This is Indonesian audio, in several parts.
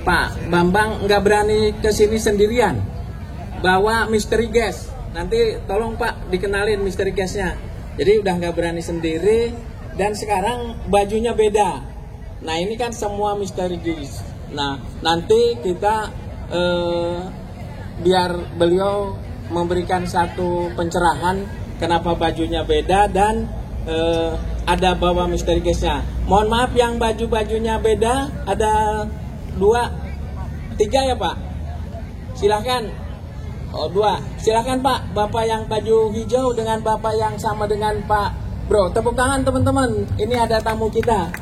Pak Bambang nggak berani kesini sendirian, bawa misteri gas. Nanti tolong Pak dikenalin misteri gasnya. Jadi udah nggak berani sendiri, dan sekarang bajunya beda. Nah ini kan semua misteri gas. Nah nanti kita biar beliau memberikan satu pencerahan kenapa bajunya beda dan ada bawa misteri gasnya. Mohon maaf yang baju-bajunya beda, ada 2, 3 ya Pak. Silahkan. Oh 2. Silahkan Pak, Bapak yang baju hijau dengan Bapak yang sama dengan Pak Bro. Tepuk tangan teman-teman. Ini ada tamu kita.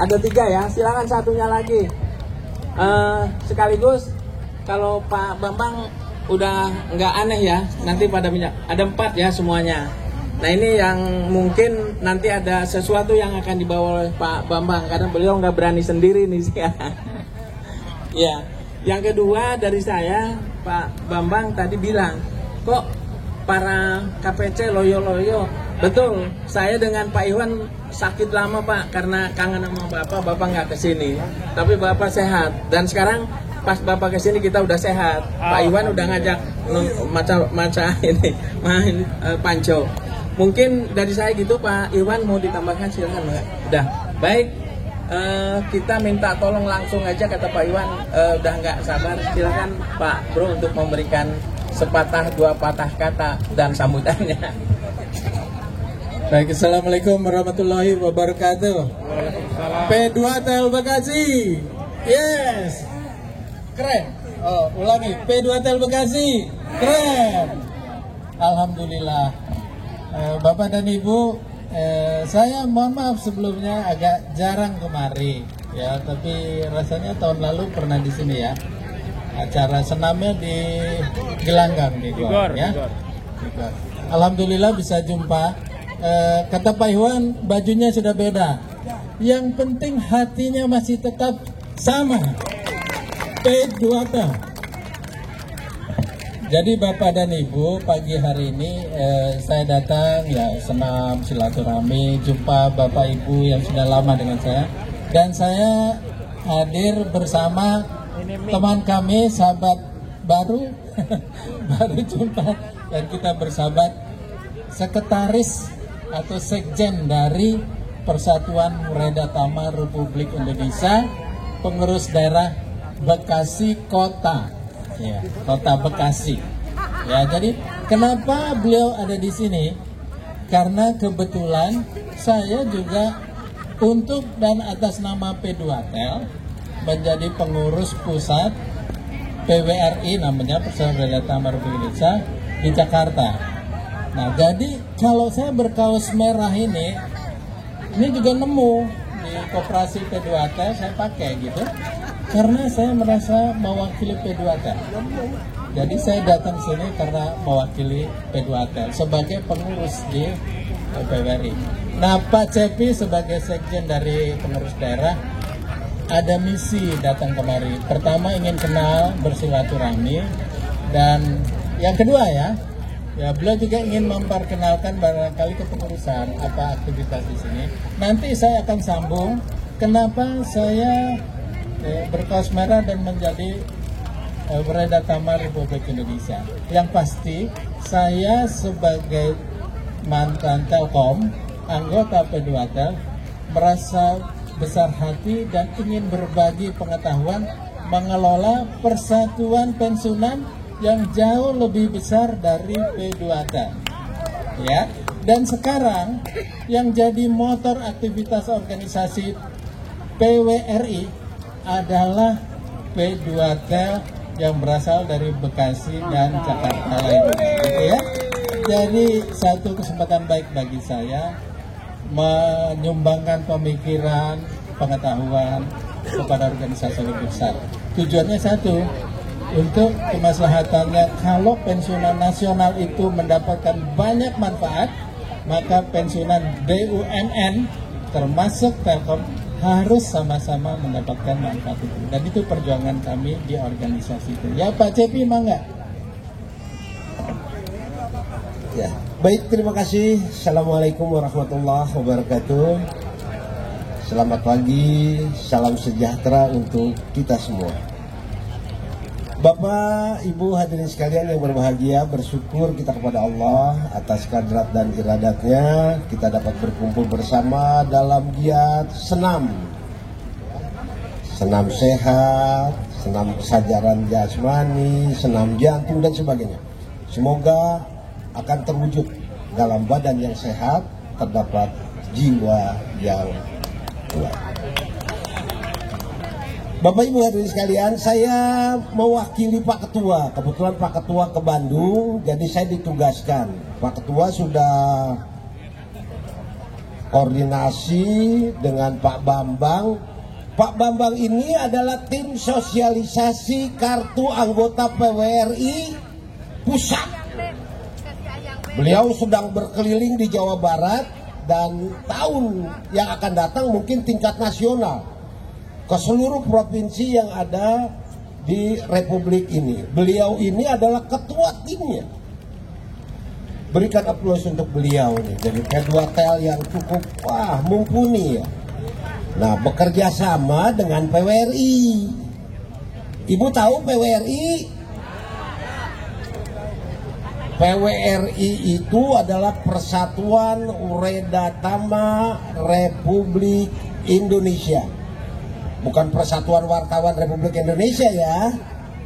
Ada 3 ya. Silahkan satunya lagi. Sekaligus kalau Pak Bambang udah nggak aneh ya, nanti pada minyak. Ada 4 ya semuanya. Nah ini yang mungkin nanti ada sesuatu yang akan dibawa oleh Pak Bambang karena beliau nggak berani sendiri nih sih. Ya, yang kedua dari saya, Pak Bambang tadi bilang, kok para KPC loyo-loyo. Betul, saya dengan Pak Iwan sakit lama Pak karena kangen sama Bapak nggak kesini. Tapi Bapak sehat dan sekarang pas Bapak kesini kita udah sehat. Pak Iwan udah ngajak maca ini main panco. Mungkin dari saya gitu Pak Iwan, mau ditambahkan silahkan Mbak. Udah, baik, kita minta tolong langsung aja kata Pak Iwan, udah nggak sabar, silahkan Pak Bro untuk memberikan sepatah 2 patah kata dan sambutannya. Baik, Assalamualaikum warahmatullahi wabarakatuh. P2TEL Bekasi, yes, keren. Oh, ulangi, P2TEL Bekasi, keren. Alhamdulillah. Bapak dan Ibu, saya mohon maaf sebelumnya agak jarang kemari ya, tapi rasanya tahun lalu pernah di sini ya. Acara senamnya di Gelanggang di Gor ya. Gor. Alhamdulillah bisa jumpa. Kata Pak Iwan, bajunya sudah beda. Yang penting hatinya masih tetap sama. P2TEL. Jadi Bapak dan Ibu, pagi hari ini saya datang ya senam silaturahmi, jumpa Bapak Ibu yang sudah lama dengan saya, dan saya hadir bersama teman kami, sahabat baru baru jumpa, dan kita bersahabat, sekretaris atau sekjen dari Persatuan Mureda Tama Republik Indonesia, pengurus daerah Bekasi Kota. Ya, Kota Bekasi. Ya, jadi kenapa beliau ada di sini? Karena kebetulan saya juga untuk dan atas nama P2TEL menjadi pengurus pusat PWRI, namanya Persatuan Mureda Tama Republik Indonesia di Jakarta. Nah, jadi kalau saya berkaos merah ini juga nemu di koperasi P2TEL, saya pakai gitu. Karena saya merasa mewakili P2TEL. Jadi saya datang sini karena mewakili P2TEL sebagai pengurus di PWRI. Nah, Pak Cepi sebagai sekjen dari pengurus daerah ada misi datang kemari. Pertama ingin kenal, bersilaturahmi, dan yang kedua ya beliau juga ingin memperkenalkan barangkali kepengurusan apa aktivitas di sini. Nanti saya akan sambung kenapa saya berkaos merah dan menjadi Mureda Tama Republik Indonesia. Yang pasti saya sebagai mantan Telkom, anggota P2TEL, merasa besar hati dan ingin berbagi pengetahuan mengelola persatuan pensiunan yang jauh lebih besar dari P2TEL. Ya, dan sekarang yang jadi motor aktivitas organisasi PWRI adalah P2TEL yang berasal dari Bekasi dan Jakarta lainnya, gitu ya. Jadi satu kesempatan baik bagi saya menyumbangkan pemikiran, pengetahuan kepada organisasi lebih besar. Tujuannya satu, untuk kemaslahatannya kalau pensiunan nasional itu mendapatkan banyak manfaat, maka pensiunan BUMN termasuk Telkom harus sama-sama mendapatkan manfaat itu. Dan itu perjuangan kami di organisasi itu. Ya Pak Cepi, mangga. Ya, baik, terima kasih. Assalamualaikum warahmatullahi wabarakatuh. Selamat pagi, salam sejahtera untuk kita semua. Bapak, Ibu hadirin sekalian yang berbahagia, bersyukur kita kepada Allah atas kadrat dan iradatnya kita dapat berkumpul bersama dalam giat senam. Senam sehat, senam kesajaran jasmani, senam jantung dan sebagainya. Semoga akan terwujud dalam badan yang sehat, terdapat jiwa yang kuat. Bapak Ibu hadirin sekalian, saya mewakili Pak Ketua. Kebetulan Pak Ketua ke Bandung, jadi saya ditugaskan. Pak Ketua sudah koordinasi dengan Pak Bambang. Pak Bambang ini adalah tim sosialisasi kartu anggota PWRI pusat. Beliau sedang berkeliling di Jawa Barat dan tahun yang akan datang mungkin tingkat nasional ke seluruh provinsi yang ada di Republik ini. Beliau ini adalah ketua timnya. Berikan aplaus untuk beliau nih. Jadi P2Tel yang cukup mumpuni ya. Nah, bekerja sama dengan PWRI. Ibu tahu PWRI? PWRI itu adalah Persatuan Uredatama Republik Indonesia. Bukan Persatuan Wartawan Republik Indonesia ya.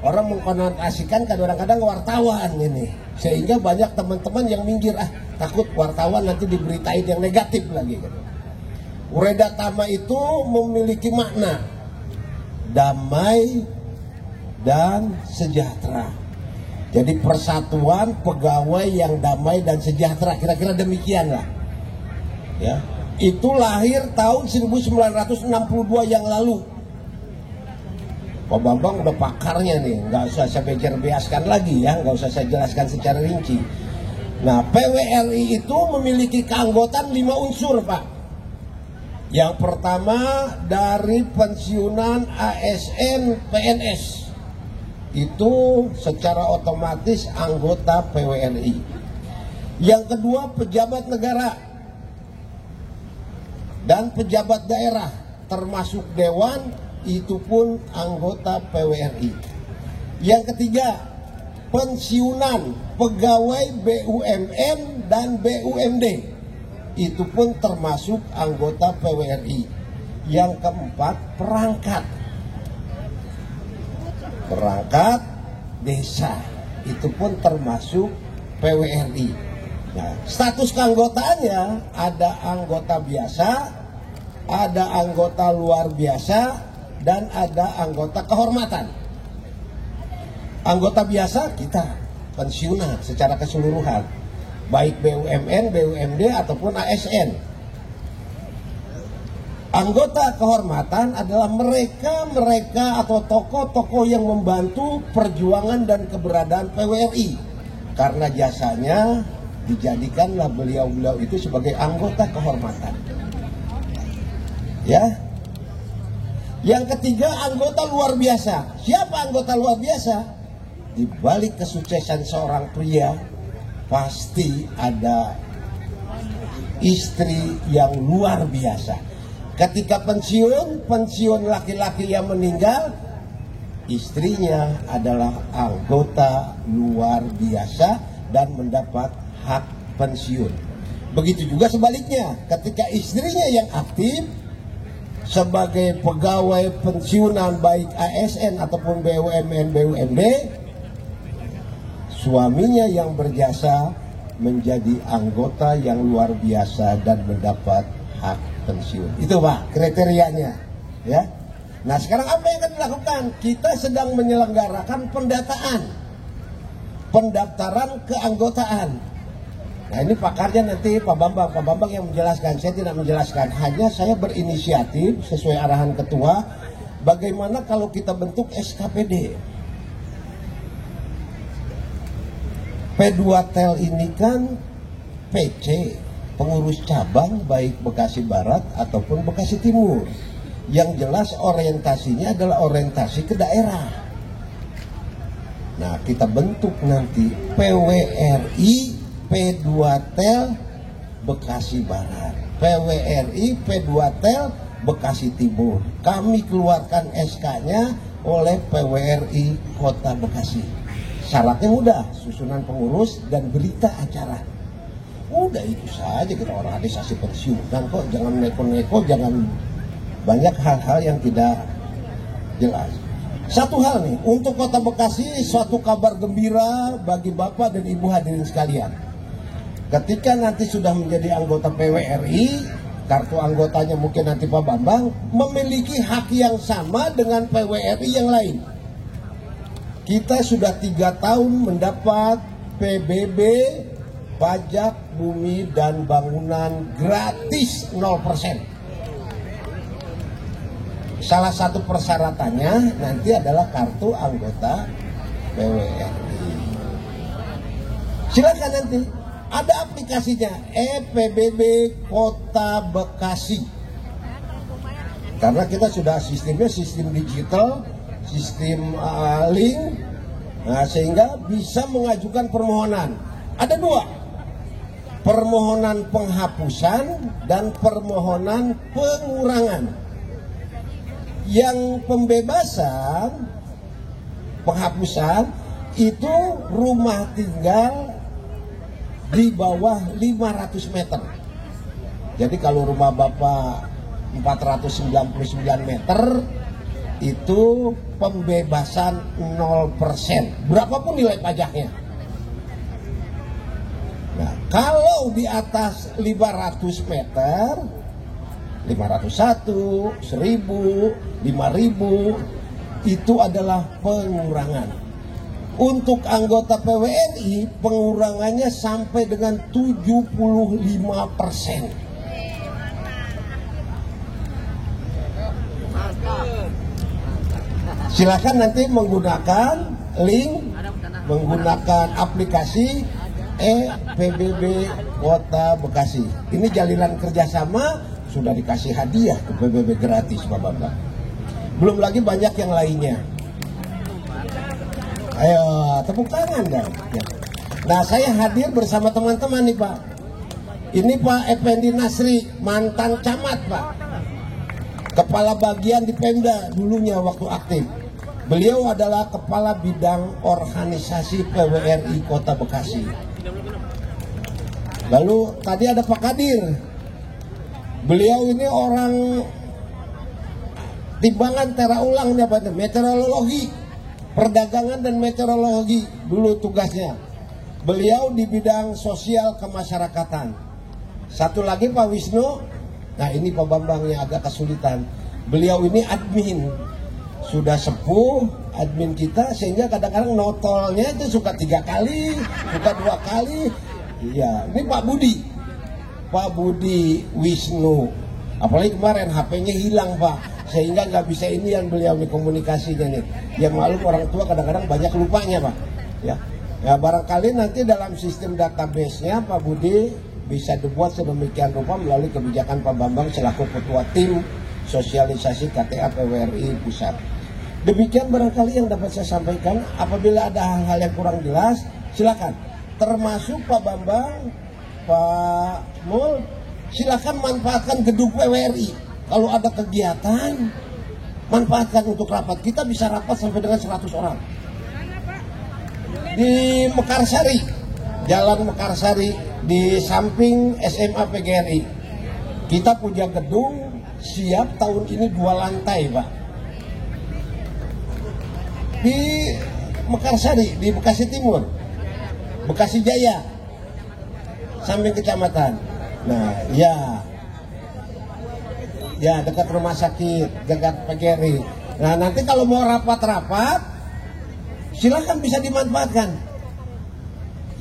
Orang mengkonotasikan kadang-kadang wartawan ini. Sehingga banyak teman-teman yang minggir, takut wartawan nanti diberitain yang negatif lagi gitu. Uredatama itu memiliki makna damai dan sejahtera. Jadi persatuan pegawai yang damai dan sejahtera, kira-kira demikianlah. Ya, itu lahir tahun 1962 yang lalu. Pak Bambang udah pakarnya nih, nggak usah saya beaskan lagi ya, nggak usah saya jelaskan secara rinci. Nah, PWRI itu memiliki keanggotaan 5 unsur, Pak. Yang pertama dari pensiunan ASN PNS, itu secara otomatis anggota PWRI. Yang kedua pejabat negara dan pejabat daerah termasuk dewan, itu pun anggota PWRI. Yang ketiga pensiunan pegawai BUMN dan BUMD, itu pun termasuk anggota PWRI. Yang keempat perangkat desa, itu pun termasuk PWRI. Nah, status keanggotaannya ada anggota biasa, ada anggota luar biasa, dan ada anggota kehormatan. Anggota biasa kita pensiunan secara keseluruhan, baik BUMN, BUMD ataupun ASN. Anggota kehormatan adalah mereka atau tokoh-tokoh yang membantu perjuangan dan keberadaan PWRI. Karena jasanya dijadikanlah beliau-beliau itu sebagai anggota kehormatan. Ya. Yang ketiga anggota luar biasa. Siapa anggota luar biasa? Di balik kesuksesan seorang pria pasti ada istri yang luar biasa. Ketika pensiun laki-laki yang meninggal, istrinya adalah anggota luar biasa dan mendapat hak pensiun. Begitu juga sebaliknya, ketika istrinya yang aktif sebagai pegawai pensiunan baik ASN ataupun BUMN, BUMD, suaminya yang berjasa menjadi anggota yang luar biasa dan mendapat hak pensiun. Itu Pak kriterianya ya. Nah, sekarang apa yang akan dilakukan? Kita sedang menyelenggarakan pendaftaran keanggotaan. Nah, ini pakarnya nanti Pak Bambang yang menjelaskan. Saya tidak menjelaskan, hanya saya berinisiatif sesuai arahan ketua. Bagaimana kalau kita bentuk SKPD? P2Tel ini kan PC, pengurus cabang baik Bekasi Barat ataupun Bekasi Timur. Yang jelas orientasinya adalah orientasi ke daerah. Nah, kita bentuk nanti PWRI P2Tel Bekasi Barat, PWRI P2Tel Bekasi Timur. Kami keluarkan SK-nya oleh PWRI Kota Bekasi. Syaratnya mudah, susunan pengurus dan berita acara. Udah itu saja, kita organisasi pensiunan kok, jangan neko-neko, jangan banyak hal-hal yang tidak jelas. Satu hal nih, untuk Kota Bekasi, suatu kabar gembira bagi Bapak dan Ibu hadirin sekalian. Ketika nanti sudah menjadi anggota PWRI, kartu anggotanya mungkin nanti Pak Bambang, memiliki hak yang sama dengan PWRI yang lain. Kita sudah 3 tahun mendapat PBB, pajak bumi dan bangunan gratis 0%. Salah satu persyaratannya nanti adalah kartu anggota PWRI. Silakan nanti, ada aplikasinya, PBB Kota Bekasi. Karena kita sudah sistemnya sistem digital, sistem link, nah, sehingga bisa mengajukan permohonan. Ada 2, permohonan penghapusan dan permohonan pengurangan. Yang pembebasan, penghapusan itu rumah tinggal di bawah 500 meter. Jadi kalau rumah Bapak 499 meter itu pembebasan 0%, berapapun nilai pajaknya. Nah, kalau di atas 500 meter, 501, 1000, 5000 itu adalah pengurangan. Untuk anggota PWRI pengurangannya sampai dengan 75%. Silakan nanti menggunakan link, menggunakan aplikasi PBB Kota Bekasi. Ini jalinan kerjasama, sudah dikasih hadiah ke PBB gratis Pak Bapak. Belum lagi banyak yang lainnya. Ayo tepuk tangan dong. Nah, saya hadir bersama teman-teman nih Pak. Ini Pak Effendi Nasri, mantan camat Pak, kepala bagian di Pemda dulunya waktu aktif. Beliau adalah kepala bidang organisasi PWRI Kota Bekasi. Lalu tadi ada Pak Kadir. Beliau ini orang timbangan tera ulang, meteorologi, perdagangan dan meteorologi dulu tugasnya. Beliau di bidang sosial kemasyarakatan. Satu lagi Pak Wisnu, nah ini Pak Bambang yang agak kesulitan. Beliau ini admin, sudah sepuh admin kita, sehingga kadang-kadang notolnya itu suka 3 kali, suka 2 kali. Iya, ini Pak Budi Wisnu, apalagi kemarin HP-nya hilang Pak, sehingga nggak bisa ini yang beliau nih komunikasinya nih. Ya maklum orang tua kadang-kadang banyak lupanya Pak. Ya barangkali nanti dalam sistem database-nya Pak Budi bisa dibuat sedemikian rupa melalui kebijakan Pak Bambang selaku ketua tim sosialisasi KTA PWRI Pusat. Demikian barangkali yang dapat saya sampaikan. Apabila ada hal-hal yang kurang jelas, silakan. Termasuk Pak Bambang, Pak Mul, silakan manfaatkan gedung PWRI. Kalau ada kegiatan, manfaatkan untuk rapat. Kita bisa rapat sampai dengan 100 orang. Di Mekarsari, Jalan Mekarsari, di samping SMA PGRI. Kita punya gedung siap tahun ini 2 lantai Pak. Di Mekarsari, di Bekasi Timur, Bekasi Jaya, samping kecamatan. Nah, ya dekat rumah sakit, dekat PGRI. Nah, nanti kalau mau rapat-rapat, silakan bisa dimanfaatkan.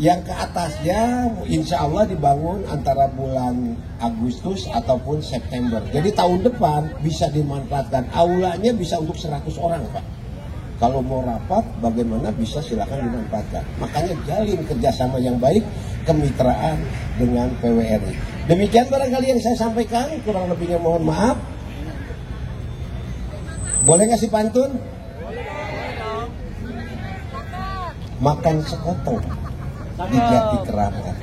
Yang ke atasnya, insya Allah dibangun antara bulan Agustus ataupun September. Jadi tahun depan bisa dimanfaatkan. Aulanya bisa untuk 100 orang Pak. Kalau mau rapat, bagaimana bisa silakan dimanfaatkan. Makanya jalin kerjasama yang baik, kemitraan dengan PWRI. Demikian barangkali yang saya sampaikan, kurang lebihnya mohon maaf. Boleh ngasih pantun? Makan sekotong di jati keramat,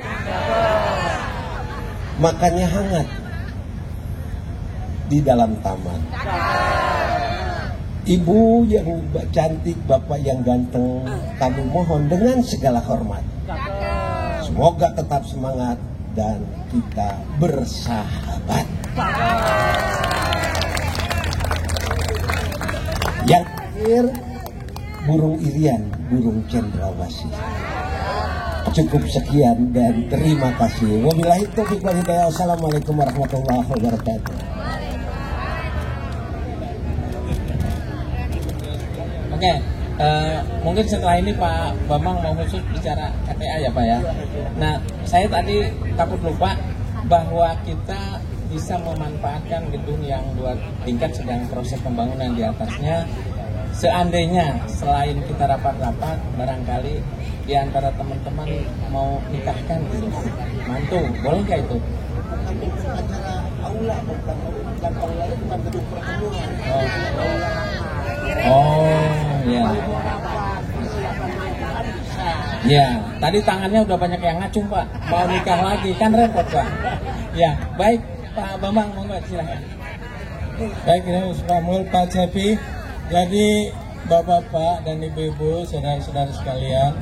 makannya hangat, di dalam taman. Ibu yang cantik, bapak yang ganteng, kami mohon dengan segala hormat, semoga tetap semangat dan kita bersahabat. Yang terakhir, burung irian, burung cendrawasih. Cukup sekian dan terima kasih. Wabillahi taufiq wal hidayah. Assalamualaikum warahmatullahi wabarakatuh. Oke, mungkin setelah ini Pak Bambang mau khusus bicara KTA ya Pak ya. Nah, saya tadi takut lupa bahwa kita bisa memanfaatkan gedung yang 2 tingkat sedang proses pembangunan di atasnya. Seandainya selain kita rapat-rapat, barangkali di antara teman-teman mau nikahkan gitu, mantu, boleh nggak itu? Oh, ya. Ya, tadi tangannya udah banyak yang ngacung Pak, mau nikah lagi kan repot Pak. Ya, baik Pak Bambang, monggo silakan. Baik, ini Pak Cepi. Jadi Bapak-bapak dan Ibu-ibu, saudara-saudara sekalian,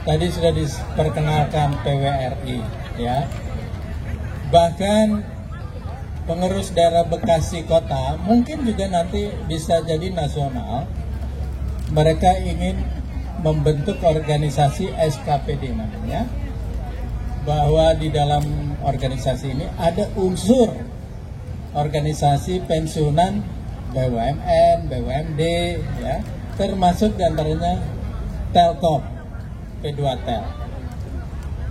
tadi sudah diperkenalkan PWRI, ya. Bahkan pengurus daerah Bekasi Kota mungkin juga nanti bisa jadi nasional. Mereka ingin membentuk organisasi SKPD namanya, bahwa di dalam organisasi ini ada unsur organisasi pensiunan BUMN, BUMD, ya, termasuk diantaranya Telkom, P2Tel.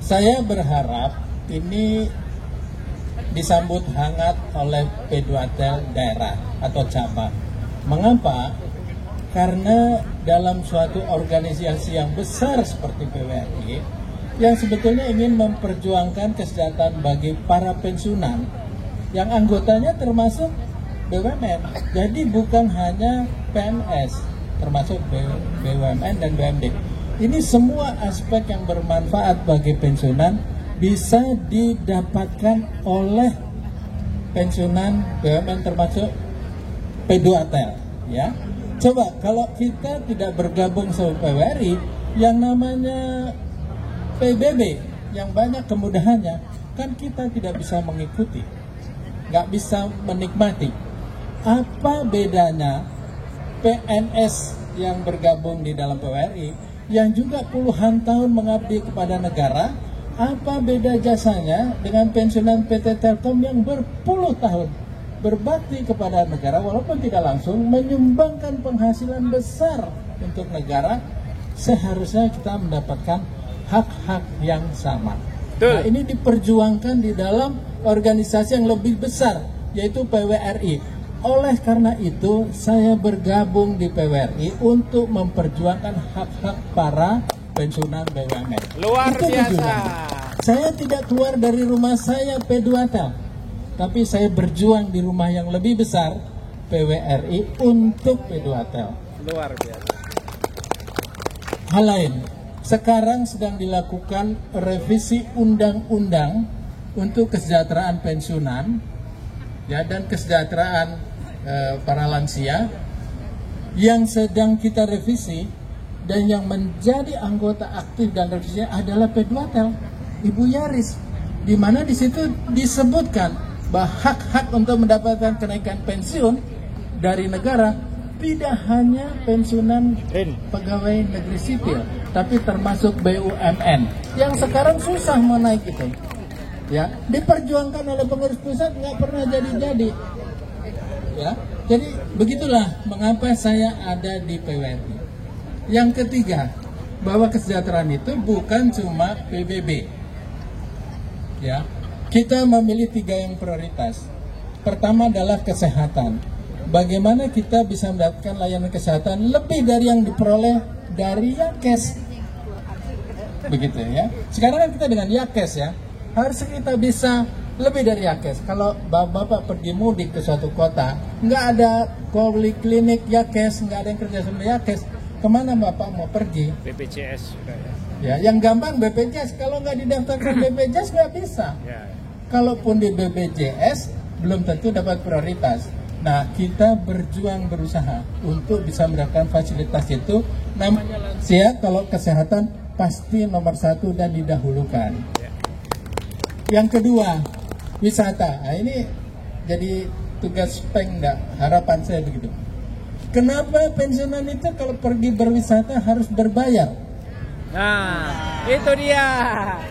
Saya berharap ini disambut hangat oleh P2Tel daerah atau cabang. Mengapa? Karena dalam suatu organisasi yang besar seperti PWRI, yang sebetulnya ingin memperjuangkan kesejahteraan bagi para pensiunan, yang anggotanya termasuk BUMN, jadi bukan hanya PNS, termasuk BUMN dan BUMD. Ini semua aspek yang bermanfaat bagi pensiunan bisa didapatkan oleh pensiunan BUMN termasuk P2Tel, ya. Coba kalau kita tidak bergabung sama PWRI, yang namanya PBB yang banyak kemudahannya, kan kita tidak bisa mengikuti, nggak bisa menikmati. Apa bedanya PNS yang bergabung di dalam PWRI yang juga puluhan tahun mengabdi kepada negara? Apa beda jasanya dengan pensiunan PT Telkom yang berpuluh tahun berbakti kepada negara walaupun tidak langsung menyumbangkan penghasilan besar untuk negara? Seharusnya kita mendapatkan hak-hak yang sama. Nah, ini diperjuangkan di dalam organisasi yang lebih besar, yaitu PWRI. Oleh karena itu, saya bergabung di PWRI untuk memperjuangkan hak-hak para pensiunan BUMN. Luar itu biasa. Tujuan. Saya tidak keluar dari rumah saya P2Tel, tapi saya berjuang di rumah yang lebih besar, PWRI, untuk P2Tel. Luar biasa. Hal lain, sekarang sedang dilakukan revisi undang-undang untuk kesejahteraan pensiunan, ya, dan kesejahteraan para lansia yang sedang kita revisi, dan yang menjadi anggota aktif dan revisinya adalah P2Tel, Ibu Yaris, di mana di situ disebutkan bahwa hak-hak untuk mendapatkan kenaikan pensiun dari negara tidak hanya pensiunan pegawai negeri sipil, tapi termasuk BUMN yang sekarang susah mau naik itu. Ya, diperjuangkan oleh pengurus pusat nggak pernah jadi-jadi. Ya, jadi begitulah mengapa saya ada di PWRI. Yang ketiga, bahwa kesejahteraan itu bukan cuma PBB. Ya, kita memilih 3 yang prioritas. Pertama adalah kesehatan. Bagaimana kita bisa mendapatkan layanan kesehatan lebih dari yang diperoleh dari Yakes. Begitu ya. Sekarang kan kita dengan Yakes ya. Harus kita bisa lebih dari Yakes. Kalau bapak pergi mudik ke suatu kota, nggak ada poliklinik Yakes, nggak ada yang kerja sama Yakes, kemana bapak mau pergi? BPJS juga ya. Ya, yang gampang BPJS. Kalau nggak didaftarkan BPJS nggak bisa. Kalaupun di BPJS belum tentu dapat prioritas. Nah, kita berjuang berusaha untuk bisa mendapatkan fasilitas itu. Namanya lansia, kalau kesehatan pasti nomor satu dan didahulukan. Yang kedua, wisata. Nah, ini jadi tugas Pengda, harapan saya begitu. Kenapa pensiunan itu kalau pergi berwisata harus berbayar? Nah, itu dia.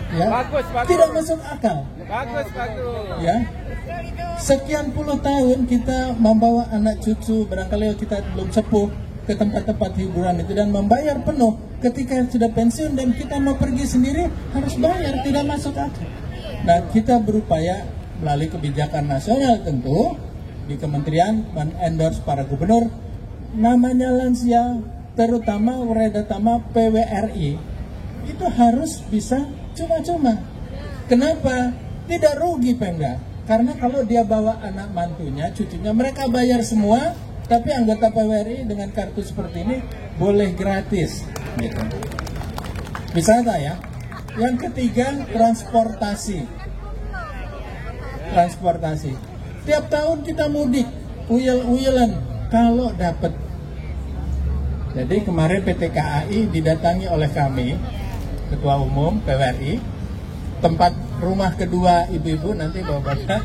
Ya, Bagus. tidak masuk akal. Bagus. Ya, sekian puluh tahun kita membawa anak cucu, barangkali kita belum sepuh, ke tempat-tempat hiburan itu dan membayar penuh. Ketika sudah pensiun dan kita mau pergi sendiri harus bayar, tidak masuk akal. Nah, kita berupaya melalui kebijakan nasional tentu di kementerian men-endorse para gubernur namanya lansia, terutama Wiradhatama PWRI itu harus bisa cuma-cuma. Kenapa? Tidak rugi Pemda. Karena kalau dia bawa anak mantunya, cucunya, mereka bayar semua, tapi anggota PWRI dengan kartu seperti ini boleh gratis. Gitu. Wisata ya. Yang ketiga, transportasi. Tiap tahun kita mudik, uyel-uyelan kalau dapat. Jadi kemarin PT KAI didatangi oleh kami, Ketua Umum PWRI, tempat rumah kedua ibu-ibu nanti bapak-bapak.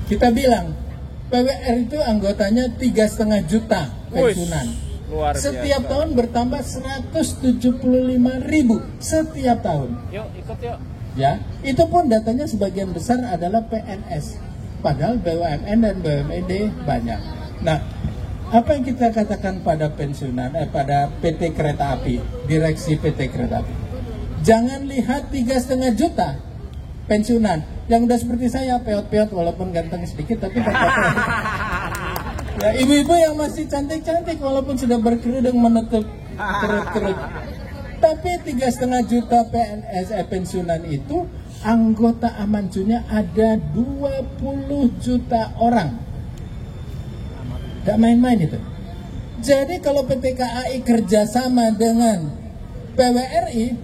Kita bilang PWRI itu anggotanya 3,5 juta pensiunan. Setiap tahun bertambah 175.000 setiap tahun. Yuk, ikut yuk. Ya, itu pun datanya sebagian besar adalah PNS. Padahal BUMN dan BUMD banyak. Nah, apa yang kita katakan pada pensiunan, pada PT Kereta Api, direksi PT Kereta Api, jangan lihat 3,5 juta pensiunan yang udah seperti saya, peot-peot walaupun ganteng sedikit tapi tetap. Ya, ibu-ibu yang masih cantik-cantik walaupun sudah berkerudung menutup kerut-kerut. Tapi 3,5 juta PNS pensiunan itu anggota Amancunya ada 20 juta orang. Gak main-main itu. Jadi kalau PT KAI kerjasama dengan PWRI,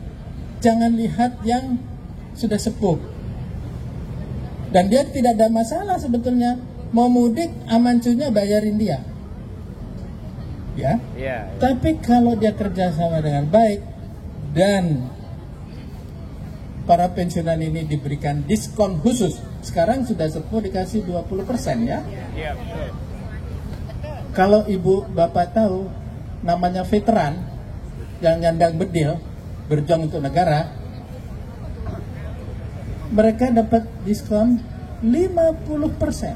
jangan lihat yang sudah sepuh. Dan dia tidak ada masalah sebetulnya. Mau mudik, Amancunya bayarin dia. Ya. Tapi kalau dia kerjasama dengan baik dan para pensiunan ini diberikan diskon khusus. Sekarang sudah sepuh dikasih 20% ya. Iya, betul. Kalau ibu bapak tahu namanya veteran yang nyandang bedil berjuang untuk negara, mereka dapat diskon 50%.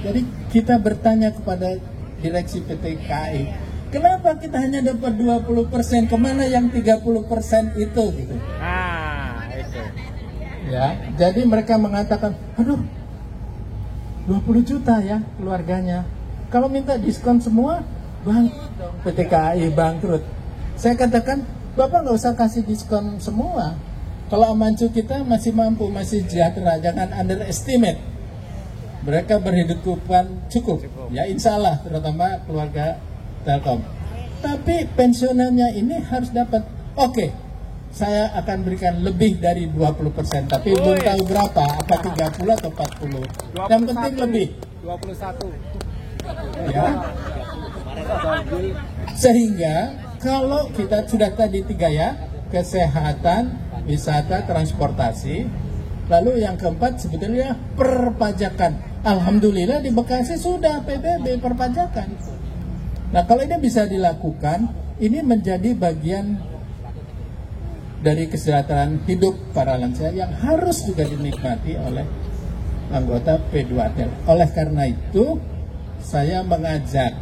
Jadi kita bertanya kepada direksi PT KAI, kenapa kita hanya dapat 20%, kemana yang 30% itu gitu. Itu. Ya, jadi mereka mengatakan, aduh 20 juta ya keluarganya. Kalau minta diskon semua, bangkrut dong. PT KAI bangkrut. Saya katakan, Bapak nggak usah kasih diskon semua. Kalau Amancu kita masih mampu, masih sejahtera, jangan underestimate. Mereka berhidupan cukup. Ya insya Allah, terutama keluarga Telkom. Tapi pensiunannya ini harus dapat. Oke, saya akan berikan lebih dari 20%. Tapi belum tahu berapa, apa 30 atau 40. Yang penting lebih. 21. Ya. Sehingga kalau kita sudah tadi 3 ya, kesehatan, wisata, transportasi, lalu yang keempat sebetulnya perpajakan. Alhamdulillah di Bekasi sudah PBB perpajakan. Nah kalau ini bisa dilakukan, ini menjadi bagian dari kesejahteraan hidup para lansia yang harus juga dinikmati oleh anggota P2T. Oleh karena itu saya mengajak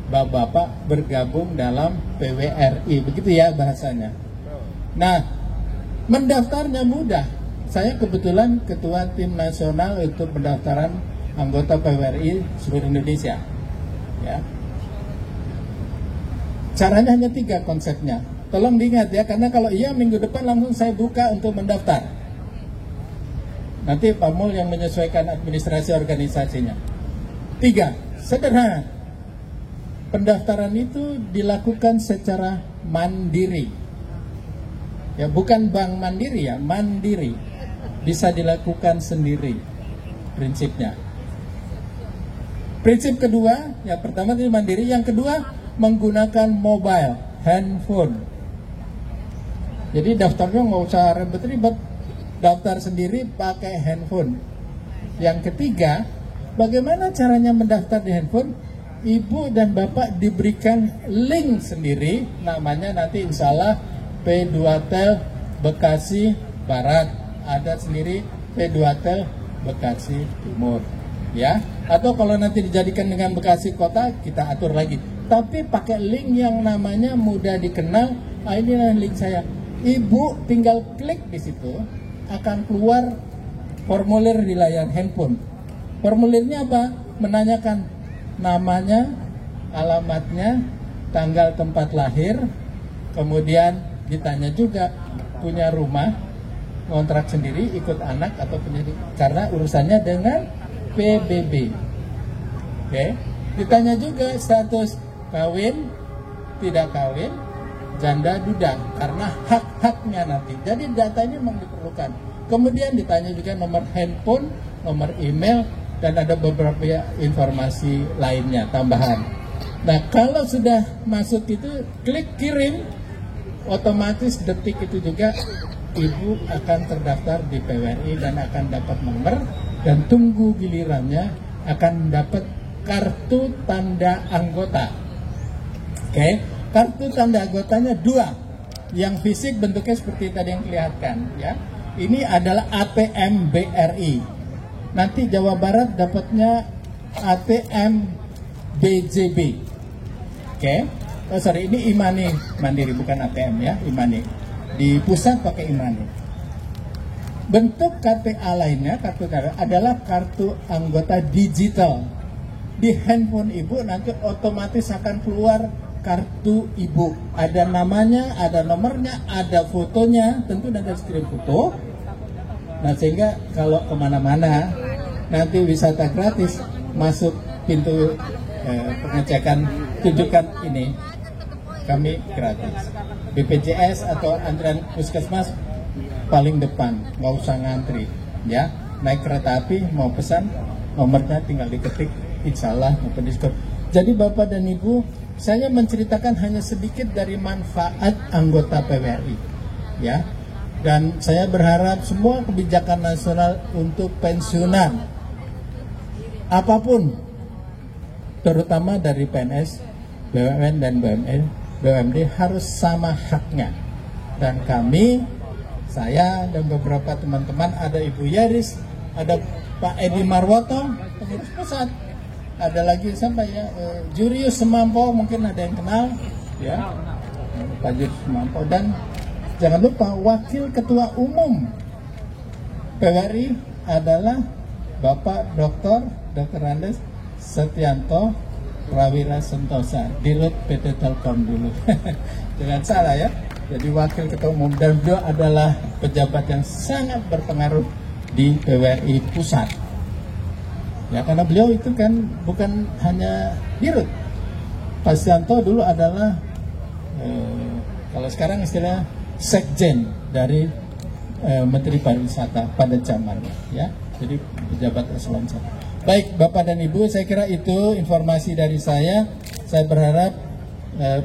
Bapak-bapak bergabung dalam PWRI, begitu ya bahasanya. Nah, mendaftarnya mudah. Saya kebetulan ketua tim nasional untuk pendaftaran anggota PWRI seluruh Indonesia. Ya. Caranya hanya 3 konsepnya. Tolong diingat ya, karena kalau iya minggu depan langsung saya buka untuk mendaftar. Nanti Pak Mul yang menyesuaikan administrasi organisasinya. 3, sederhana. Pendaftaran itu dilakukan secara mandiri. Ya, bukan bank mandiri ya, mandiri. Bisa dilakukan sendiri prinsipnya. Prinsip kedua, yang pertama tadi mandiri, yang kedua menggunakan mobile, handphone. Jadi daftarnya nggak usah ribet-ribet, daftar sendiri pakai handphone. Yang ketiga, bagaimana caranya mendaftar di handphone? Ibu dan bapak diberikan link sendiri, namanya nanti insya Allah P2Tel Bekasi Barat, ada sendiri P2Tel Bekasi Timur, ya. Atau kalau nanti dijadikan dengan Bekasi Kota, kita atur lagi. Tapi pakai link yang namanya mudah dikenal. Inilah link saya. Ibu tinggal klik di situ, akan keluar formulir di layar handphone. Formulirnya apa? Menanyakan namanya, alamatnya, tanggal tempat lahir, kemudian ditanya juga punya rumah, kontrak sendiri, ikut anak atau punya, karena urusannya dengan PBB. Oke. Ditanya juga status kawin, tidak kawin, janda duda, karena hak-haknya nanti. Jadi data ini memang diperlukan. Kemudian ditanya juga nomor handphone, nomor email, dan ada beberapa informasi lainnya tambahan. Nah, kalau sudah masuk itu, klik kirim, otomatis detik itu juga ibu akan terdaftar di PWRI dan akan dapat nomor, dan tunggu gilirannya akan dapat kartu tanda anggota. Oke, kartu tanda anggotanya dua, yang fisik bentuknya seperti tadi yang kelihatan, ya. Ini adalah ATM BRI. Nanti Jawa Barat dapatnya ATM BJB. Oke. Oh sorry, ini Imani Mandiri, bukan ATM ya, Imani. Di pusat pakai Imani. Bentuk KTA lainnya, kartu KTA adalah kartu anggota digital. Di handphone ibu nanti otomatis akan keluar kartu ibu. Ada namanya, ada nomornya, ada fotonya, tentu nanti harus kirim foto. Nah, sehingga kalau kemana-mana nanti wisata gratis, masuk pintu pengecekan, tunjukkan ini, kami gratis. BPJS atau antrian puskesmas paling depan, nggak usah ngantri, ya. Naik kereta api mau pesan, nomornya tinggal diketik, insya Allah maupun diskon. Jadi Bapak dan Ibu, saya menceritakan hanya sedikit dari manfaat anggota PWRI, ya. Dan saya berharap semua kebijakan nasional untuk pensiunan, apapun, terutama dari PNS, BUMN dan BUMD harus sama haknya. Dan kami, saya dan beberapa teman-teman, ada Ibu Yaris, ada Pak Edi Marwoto, pengurus pusat, ada lagi sampai ya Jurius Semampo, mungkin ada yang kenal, ya, Pak Jurius Semampo, dan jangan lupa Wakil Ketua Umum PWRI adalah Bapak Dr. Andes Setianto Prawira Sentosa, Dirut PT Telkom dulu. Jangan salah ya. Jadi Wakil Ketua Umum, dan beliau adalah pejabat yang sangat berpengaruh di PWRI Pusat. Ya, karena beliau itu kan bukan hanya Dirut. Pak Setianto dulu adalah kalau sekarang istilahnya Sekjen dari Menteri Pariwisata pada zamannya, ya. Jadi pejabat eselon 1. Baik, Bapak dan Ibu, saya kira itu informasi dari saya. Saya berharap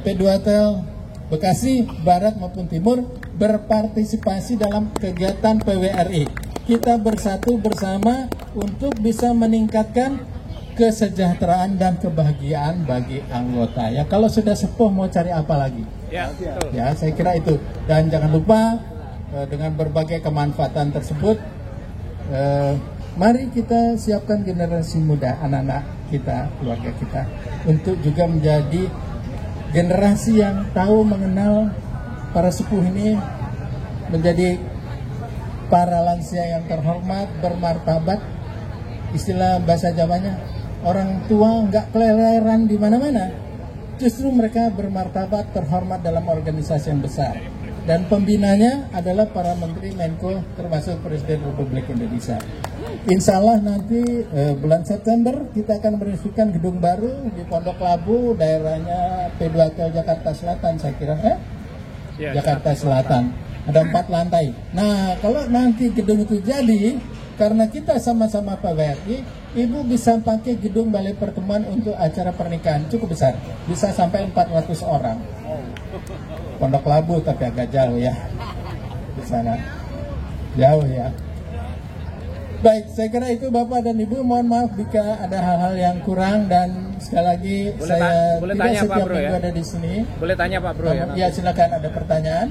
P2Tel Bekasi Barat maupun Timur berpartisipasi dalam kegiatan PWRI. Kita bersatu bersama untuk bisa meningkatkan kesejahteraan dan kebahagiaan bagi anggota. Ya, kalau sudah sepuh mau cari apa lagi? Ya, betul. Ya, saya kira itu. Dan jangan lupa dengan berbagai kemanfaatan tersebut, mari kita siapkan generasi muda, anak-anak kita, keluarga kita, untuk juga menjadi generasi yang tahu mengenal para sepuh ini, menjadi para lansia yang terhormat, bermartabat. Istilah bahasa Jawanya, orang tua nggak keleleran di mana-mana. Justru mereka bermartabat, terhormat dalam organisasi yang besar. Dan pembinanya adalah para menteri Menko, termasuk Presiden Republik Indonesia. Insya Allah nanti bulan September kita akan meresmikan gedung baru di Pondok Labu, daerahnya P2Tel Jakarta Selatan, saya kira. Jakarta Selatan. Ada 4 lantai. Nah, kalau nanti gedung itu jadi, karena kita sama-sama PWRI, ibu bisa pakai gedung balai pertemuan untuk acara pernikahan cukup besar, bisa sampai 400 orang. Pondok Labu tapi agak jauh ya di sana, jauh ya. Baik, saya kira itu Bapak dan Ibu, mohon maaf jika ada hal-hal yang kurang, dan sekali lagi saya boleh tidak tanya, Pak setiap Bro, minggu ya? ada di sini. Boleh tanya Pak Bro ya? Ya silakan, ada pertanyaan.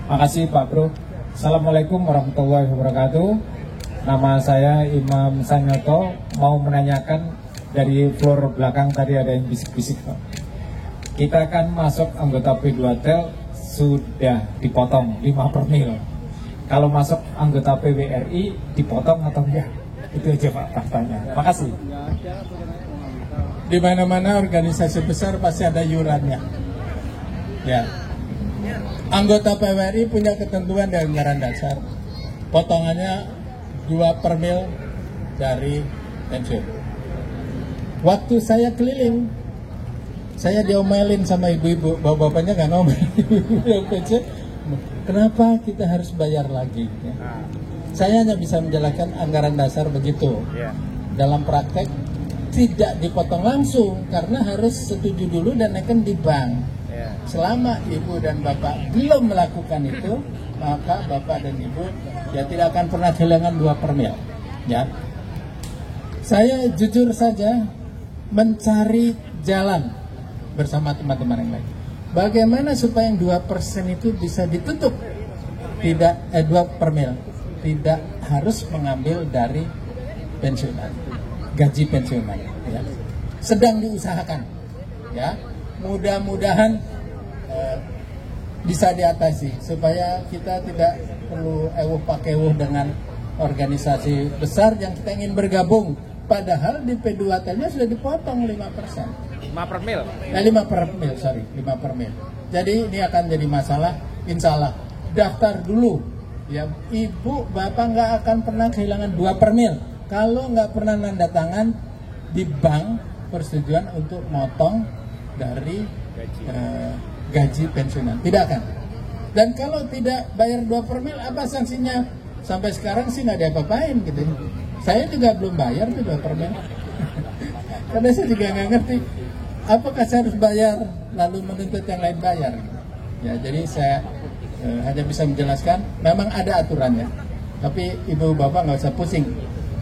Makasih Pak Bro. Assalamualaikum warahmatullahi wabarakatuh. Nama saya Imam Sanyoto. Mau menanyakan, dari floor belakang tadi ada yang bisik-bisik Pak. Kita kan masuk anggota P2Tel sudah dipotong 5 per mil. Kalau masuk anggota PWRI dipotong atau enggak? Itu aja Pak faktanya. Makasih. Di mana-mana organisasi besar pasti ada iurannya. Ya. Anggota PWRI punya ketentuan dari anggaran dasar. Potongannya 2 per mil dari pensiun. Waktu saya keliling, saya diomelin sama ibu-ibu, bapak-bapaknya nggak ngomelin ibu-ibu yang pensiun. Kenapa kita harus bayar lagi? Ya. Saya hanya bisa menjelaskan anggaran dasar begitu. Dalam praktek tidak dipotong langsung karena harus setuju dulu dan akan di bank. Selama ibu dan bapak belum melakukan itu, maka bapak dan ibu ya tidak akan pernah kehilangan 2 per mil. Ya. Saya jujur saja mencari jalan bersama teman-teman yang lain. Bagaimana supaya yang 2% itu bisa ditutup? Tidak 2 per mil. Tidak harus mengambil dari pensiunan, gaji pensiunan. Ya. Sedang diusahakan. Ya, mudah-mudahan bisa diatasi supaya kita tidak perlu pakewuh dengan organisasi besar yang kita ingin bergabung. Padahal di P2T-nya sudah dipotong 5%. 5 per mil? 5 per mil. Jadi ini akan jadi masalah, insya Allah. Daftar dulu, ya ibu bapak nggak akan pernah kehilangan 2 per mil. Kalau nggak pernah nanda tangan di bank persetujuan untuk motong dari gaji pensiunan, tidak akan. Dan kalau tidak bayar 2 per mil, apa sanksinya? Sampai sekarang sih nggak ada apa-apain gitu. Saya juga belum bayar tuh 2 per mil. Karena saya juga nggak ngerti apakah saya harus bayar lalu menuntut yang lain bayar. Ya, jadi saya hanya bisa menjelaskan memang ada aturannya. Tapi ibu bapak nggak usah pusing.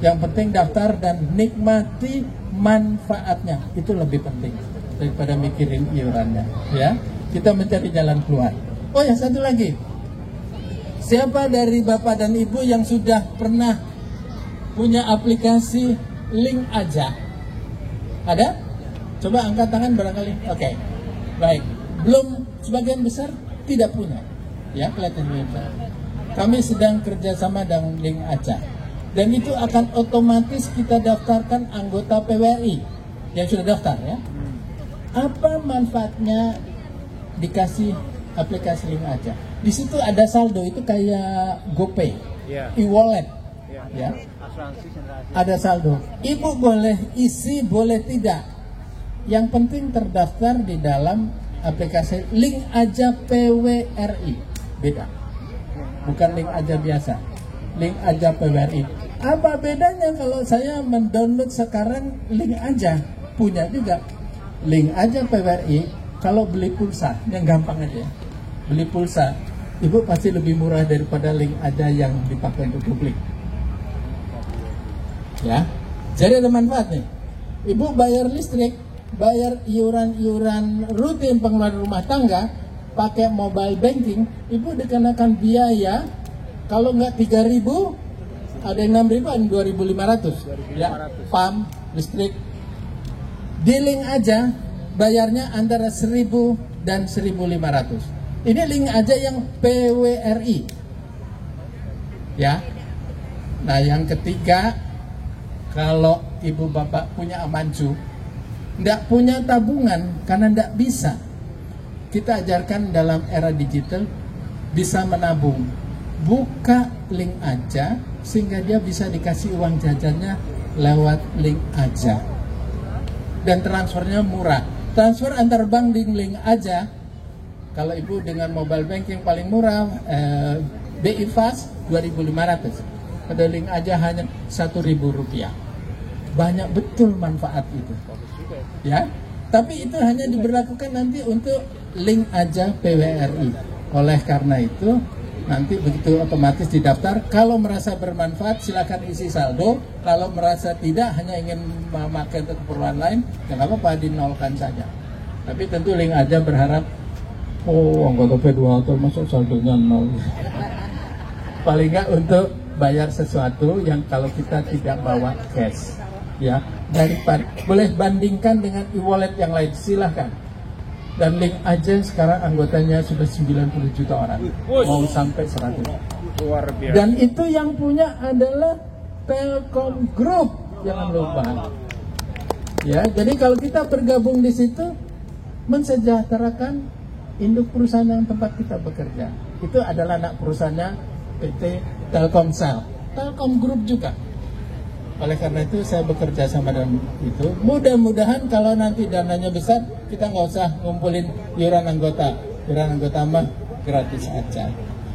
Yang penting daftar dan nikmati manfaatnya, itu lebih penting daripada mikirin iurannya. Ya, kita mencari jalan keluar. Oh ya, satu lagi. Siapa dari bapak dan ibu yang sudah pernah punya aplikasi Link Aja? Ada? Coba angkat tangan barangkali. Oke. Baik. Belum, sebagian besar tidak punya. Ya, kelihatan besar. Kami sedang kerjasama dengan Link Aja. Dan itu akan otomatis kita daftarkan anggota PWRI yang sudah daftar ya. Apa manfaatnya dikasih aplikasi Link Aja? Di situ ada saldo, itu kayak GoPay, e-wallet, ya. Ada saldo. Ibu boleh isi, boleh tidak. Yang penting terdaftar di dalam aplikasi Link Aja PWRI. Beda. Bukan Link Aja biasa. Link Aja PWRI. Apa bedanya kalau saya mendownload sekarang Link Aja? Punya juga. Link Aja PWRI, kalau beli pulsa, yang gampang aja. Beli pulsa, ibu pasti lebih murah daripada Link Aja yang dipakai untuk publik. Ya. Jadi ada manfaat nih. Ibu bayar listrik, bayar iuran rutin pengeluaran rumah tangga, pakai mobile banking, ibu dikenakan biaya kalau nggak 3.000, ada yang 6.000, ada yang 2.500, ya, PAM, listrik. Di Link Aja bayarnya antara 1.000 dan 1.500. Ini Link Aja yang PWRI, ya. Nah yang ketiga, kalau ibu bapak punya amancu, nggak punya tabungan karena nggak bisa, kita ajarkan dalam era digital bisa menabung. Buka Link Aja sehingga dia bisa dikasih uang jajannya lewat Link Aja, dan transfernya murah. Transfer antar bank di Link Aja, kalau ibu dengan mobile banking paling murah BI Fast 2.500. Pada link aja hanya Rp1.000. Banyak betul manfaat itu. Ya. Tapi itu hanya diberlakukan nanti untuk link aja PWRI. Oleh karena itu nanti begitu otomatis didaftar. Kalau merasa bermanfaat silakan isi saldo. Kalau merasa tidak, hanya ingin memakai untuk keperluan lain, ya nggak apa-apa, dinolkan saja. Tapi tentu link aja berharap, oh anggota P2 masuk saldonya 0. Paling nggak untuk bayar sesuatu yang kalau kita tidak bawa cash, ya. Daripada boleh bandingkan dengan e-wallet yang lain, silahkan. Dan link aja sekarang anggotanya sudah 90 juta orang, mau sampai 100. Dan itu yang punya adalah Telkom Group, jangan lupa. Ya, jadi kalau kita bergabung di situ, mensejahterakan induk perusahaan yang tempat kita bekerja. Itu adalah anak perusahaannya PT Telkomsel, Telkom Group juga. Oleh karena itu saya bekerja sama dengan itu. Mudah-mudahan kalau nanti dananya besar, kita nggak usah ngumpulin iuran anggota. Iuran anggota mah gratis aja.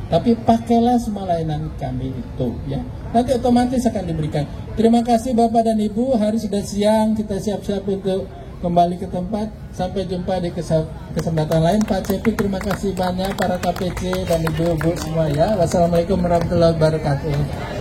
Tapi pakailah semua layanan kami itu, ya. Nanti otomatis akan diberikan. Terima kasih Bapak dan Ibu. Hari sudah siang, kita siap-siap untuk kembali ke tempat. Sampai jumpa di kesempatan lain. Pak Cepi, terima kasih banyak, para KPC dan ibu-ibu semua, ya. Wassalamualaikum warahmatullahi wabarakatuh.